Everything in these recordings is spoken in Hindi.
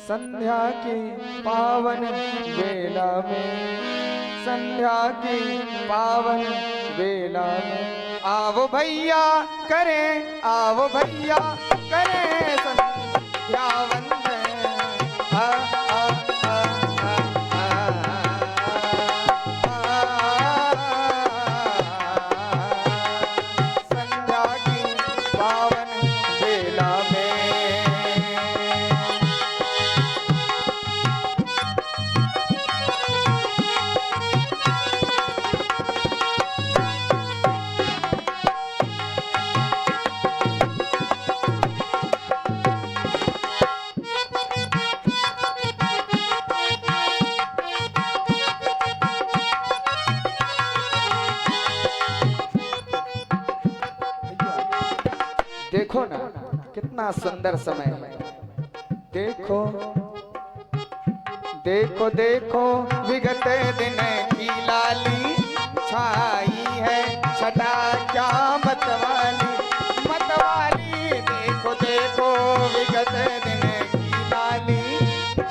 संध्या की पावन वेला में, संध्या की पावन वेला में आओ भैया करें, आओ भैया करें संध्या वंदन। आ, आ, आ, आ, आ, संध्या की पावन वेला में। देखो ना कितना सुंदर समय है। देखो देखो देखो विगत दिन की लाली छाई है, छटा क्या मतवाली मतवाली। देखो देखो विगत दिन की लाली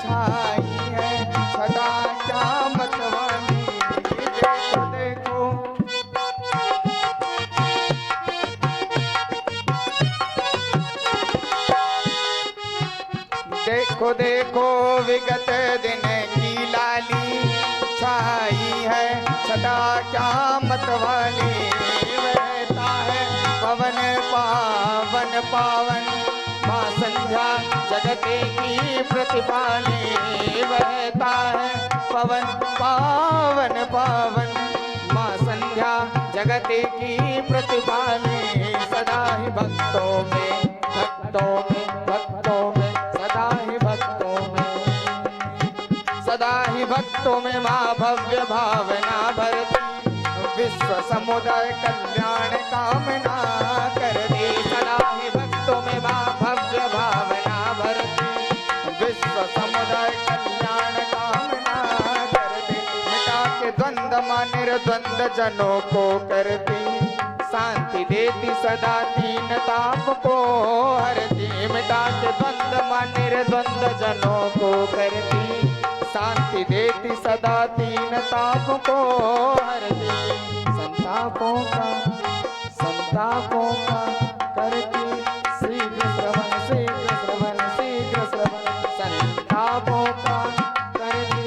छाई है, छटा क्या मतवाली। देखो देखो देखो देखो विगत दिन की लाली छाई है, छटा क्या मतवाली। बहता है पवन पावन पावन, माँ संध्या जगते की प्रतिपाली। बहता है पवन पावन पावन, माँ संध्या जगते की प्रतिपाली। सदा ही भक्तों में भक्तों में भक्तों में, सदा ही भक्तों में, सदा ही भक्तों में माँ भव्य भावना भरती। विश्व समुदाय कल्याण कामना करती। सदा ही भक्तों में माँ भव्य भावना भरती। विश्व समुदाय कल्याण कामना करती। मिटा के द्वंद्व माँ निर्द्वंद जनों को करती। शांति देती सदा तीन ताप को हरती। मिटा के द्वंद्व माँ निर्द्वंद जनों को करती। शांति देती सदा तीन ताप को हरती। संतापों का करती शीघ्र श्रवण शीघ्र श्रवण शीघ्र श्रवण। संतापों का करती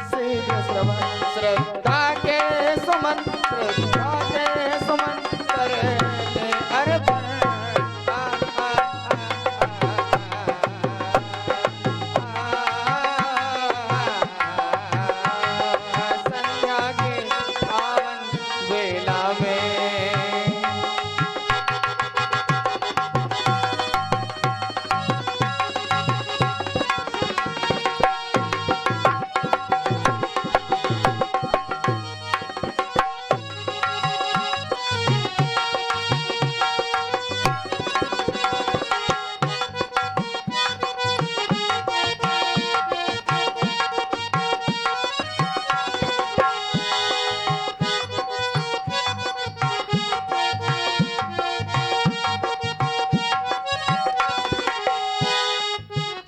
शीघ्र श्रवण। श्रद्धा के सुमन, श्रद्धा के सुमन करते अर्पण। संध्या के पावन वेला में।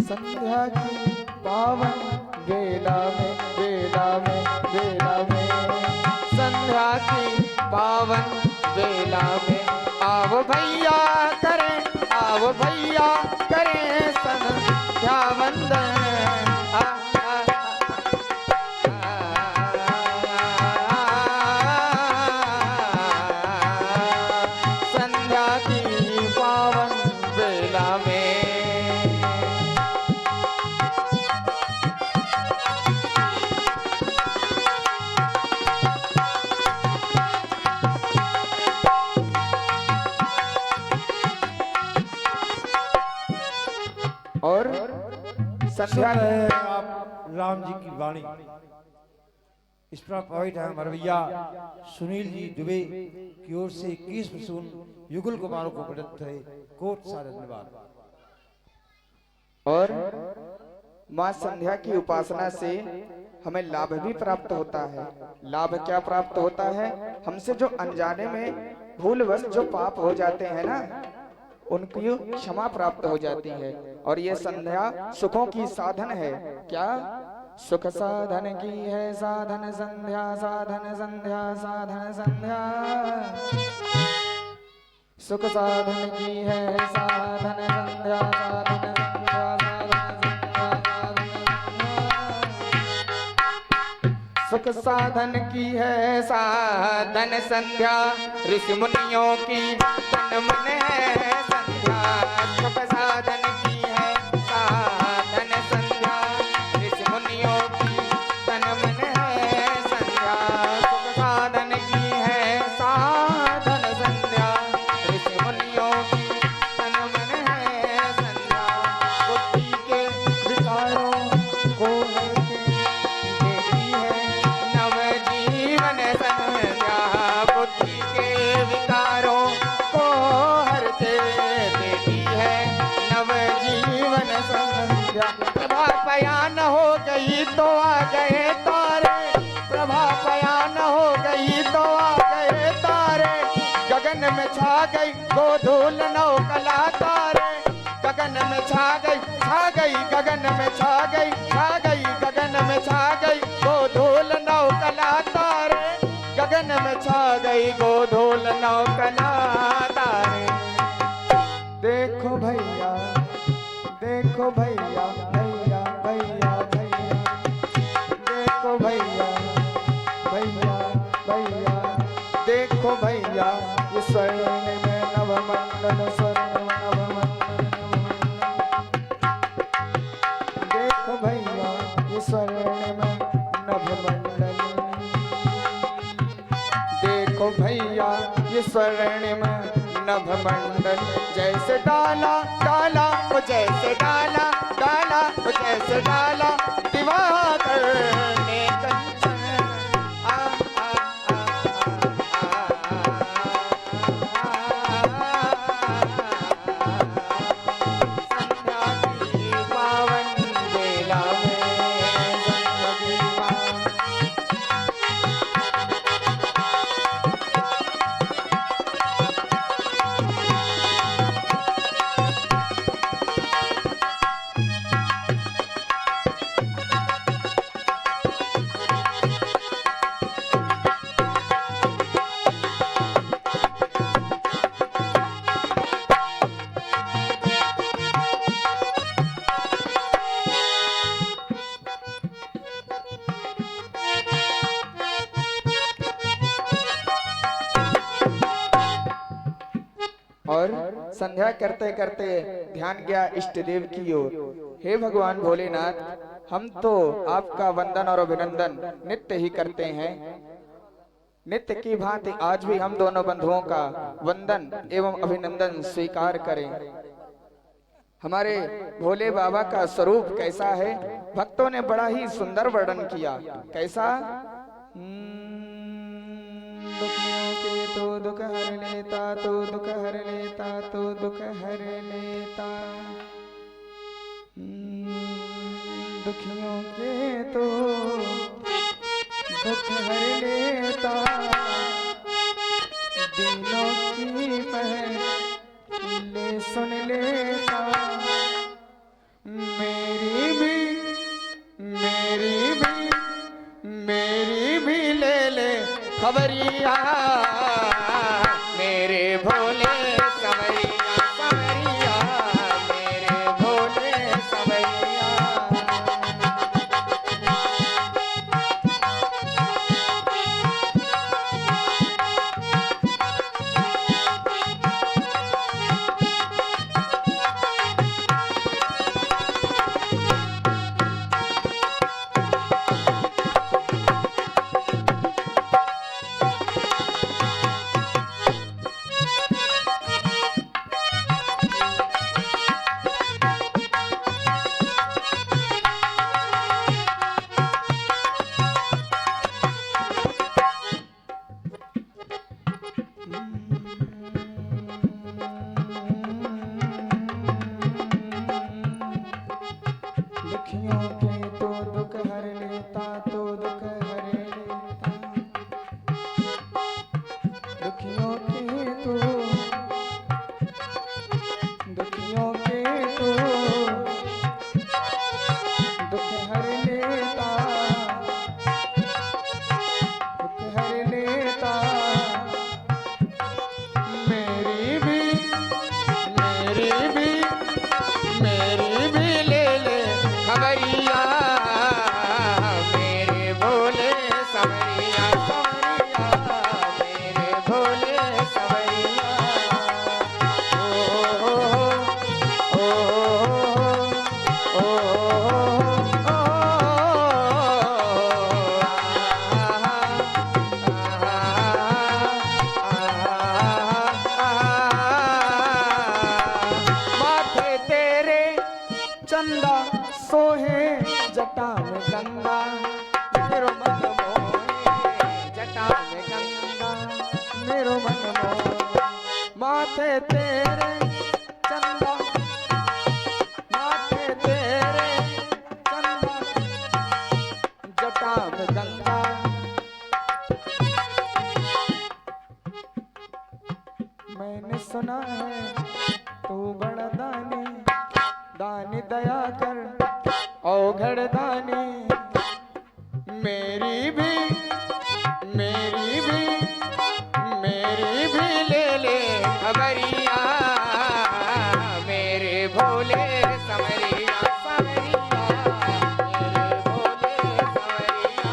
संध्या की पावन वेला में, वेला में, वेला में। संध्या की पावन वेला में आओ भैया करें, आओ भैया करें संध्या वंदन। संध्या की पावन वेला में। और संध्या है आप राम जी की वाणी। इस पर पॉइंट है हमारे भैया सुनील जी दुबे की ओर से 21 युगल कुमारों को प्रदत्त है। कोट सारे धन्यवाद। और माँ संध्या की उपासना से हमें लाभ भी प्राप्त होता है। लाभ क्या प्राप्त होता है? हमसे जो अनजाने में भूलवश जो पाप हो जाते हैं ना, उनकी क्षमा प्राप्त हो जाती है। और ये संध्या सुखों की साधन है। क्या सुख साधन की है साधन संध्या, साधन संध्या, साधन संध्या। सुख साधन की है साधन संध्या, साधन संध्या, साधन संध्या। सुख साधन की है साधन संध्या, ऋषि मुनियों की तन मन है संध्या। सुख साधन की है साधन संध्या, ऋषि मुनियों की तन मन है संध्या। सुख साधन की है साधन संध्या, ऋषि मुनियों की तन मन है संध्या। बुद्धि के विकारों को देती है नवजीवन संध्या। बुद्धि के विकारों को हरते देती है नवजीवन संध्या। प्रभा पयान हो गई तो आ गए तारे, प्रभा पयान हो गई तो आ गए तारे। गगन में छा गई गोधूल नौकला तारे, गगन में छा गई, छा गई गगन में छा गई, छा गई गगन में छा गई गोधूल नौकला तारे। गगन में छा गई गोधूल नौकला तारे। देखो भैया, देखो भैया, भैया भैया भैया, देखो भैया, भैया भैया, देखो भैया, ये स्वर्ण में नवमंडल, स्वर्ण में नवमंडल। देखो भैया, ये स्वर्ण में नवमंडल। देखो भैया, ये स्वर्ण में नभमंडल। जैसे डाला डाला वो जैसे डाला डाला वो जैसे डाला दिवाकर ने कंचन। आ आ आ संध्या की पावन बेला में, संध्या की पावन। और संध्या करते करते ध्यान गया इष्ट देव की ओर। हे भगवान भोलेनाथ, हम तो आपका वंदन और अभिनंदन नित्य ही करते हैं। नित्य की भांति आज भी हम दोनों बंधुओं का वंदन एवं अभिनंदन स्वीकार करें। हमारे भोले बाबा का स्वरूप कैसा है, भक्तों ने बड़ा ही सुंदर वर्णन किया। कैसा? दुखियों के तो दुख हर लेता, तो दुख हर लेता, तो दुख हर लेता। दुखियों के तो दुख हर लेता, दिनों की पहले सुन लेता। मेरी भी ले ले खबरिया, मेरे भोले सवरिया, सवरिया मेरे भोले सवरिया। दुखियों के तो दुख हर लेता, तो दुख हर लेता। दुखियों के तो खबरिया मेरे भोले सवरिया सवरिया मेरे भोले सवरिया ओ ओ माथे तेरे चंदा सोहे जटा में गंगा मेरो मन मोहे जटा में गंगा मेरो मन मोहे माथे तेरे चंदा माथे तेरे चंदा जटा में गंगा मैंने सुना है तू बड़ा दानी दानी दया कर औघड़ दानी मेरी भी ले ले खबरिया मेरे भोले सवरिया सवरिया मेरे भोले सवरिया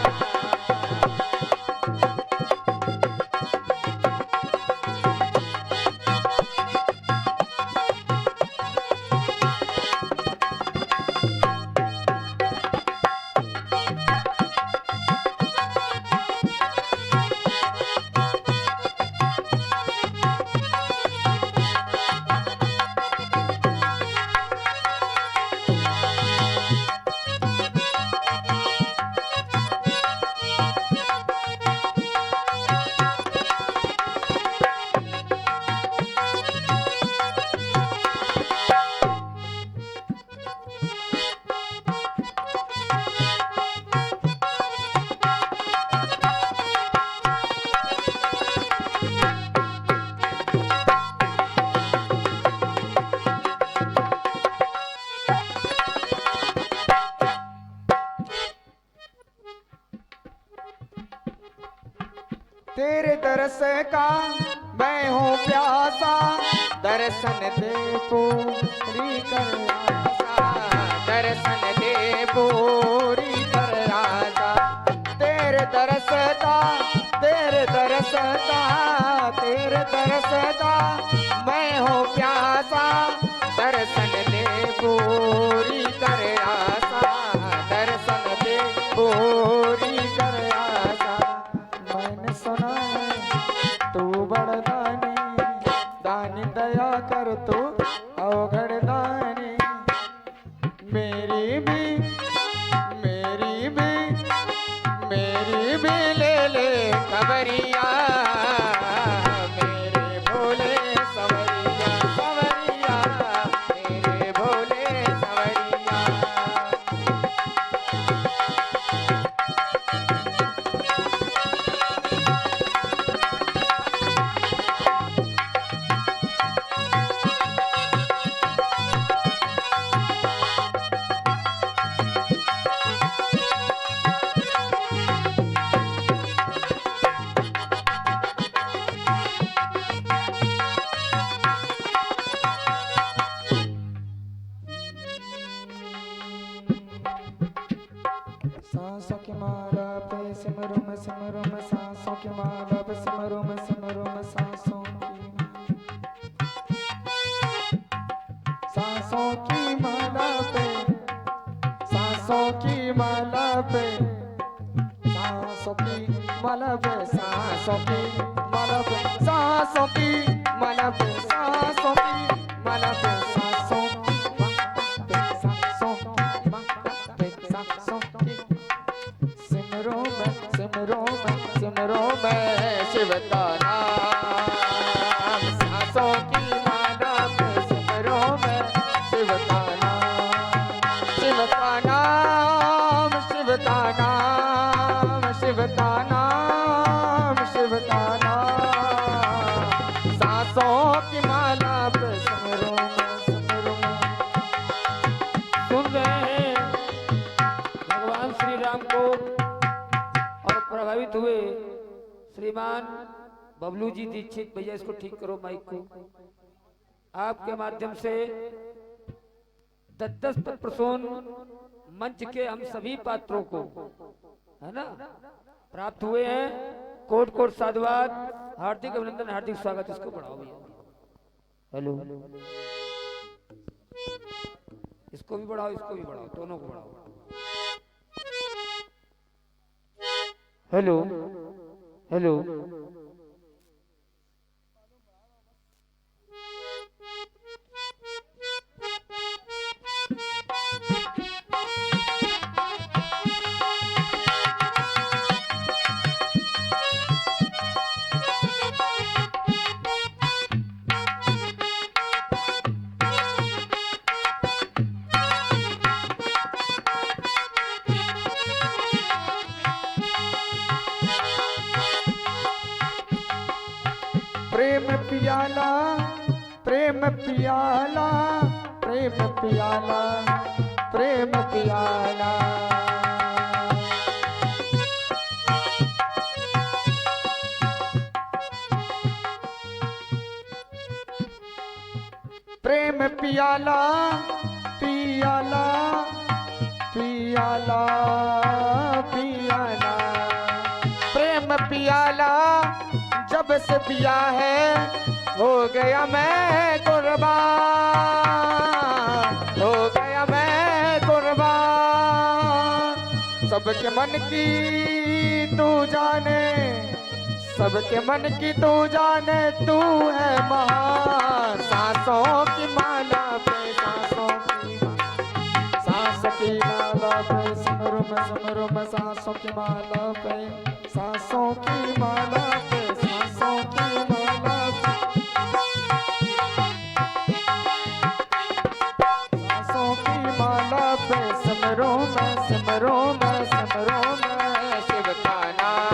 तेरे दरस का मैं हूँ प्यासा दर्शन दे पूरी कर आशा दर्शन दे पूरी कर आशा तेरे दरस का तेरे दरस का तेरे दरस का मैं हूँ प्यासा दर्शन दे पूरी कर आशा दर्शन दे पूरी कर आशा मैंने सुना है तू बड़ दानी दानी दया कर तू अवघड़ दानी मेरी भी ले ले खबरिया मेरे भोले सवरिया सवरिया मेरे भोले सवरिया सांसों की माला पे सिमरुम सिमरुम सांसों की माला पे सिमरुम सिमरुम सांसों की माला पे सांसों की माला पे सांसों की माला पे सांसों की माला पे सांसों की माला पे सांसों की माला पे सांसों सिमरो मैं शिव का नाम सांसों की माला पे सिमरो मैं शिव का नाम शिव का नाम शिव का नाम शिव का नाम शिव का नाम सांसों की माला पे सिमरो मैं सुन रहे हैं भगवान श्री राम को और प्रभावित हुए श्रीमान बबलू जी दीक्षित भैया, इसको ठीक करो माइक को। आपके माध्यम से 10-10 प्रसून मंच के हम सभी पात्रों को, है ना, प्राप्त हुए हैं। कोट कोट साधुवाद, हार्दिक अभिनंदन, हार्दिक स्वागत। इसको बढ़ाओ भैया, हेलो, इसको भी बढ़ाओ, इसको भी बढ़ाओ, दोनों को बढ़ाओ। हेलो हेलो, प्रेम पियाला, प्रेम पियाला, प्रेम पियाला, प्रेम पियाला। प्रेम पियाला, पियाला, पियाला, पियाला। प्रेम पियाला जब से पिया है, हो गया मैं कुर्बान, हो गया मैं कुर्बान। सबके मन की तू जाने, सबके मन की तू जाने, तू है महान। सांसों की माला पे, सांसों की सांस की माला पे, सिमरू में सांसों की माला पे, सांसों की माला पे, सांसों की माला पे, सांसों की माला पे, सिमरू में सिमरू में सिमरू में शिव का नाम।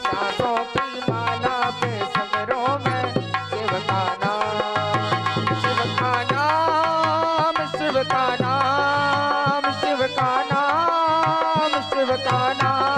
सांसों की माला पे, सिमरू में शिव का नाम, शिव का नाम, शिव का नाम, शिव का नाम, शिव का नाम।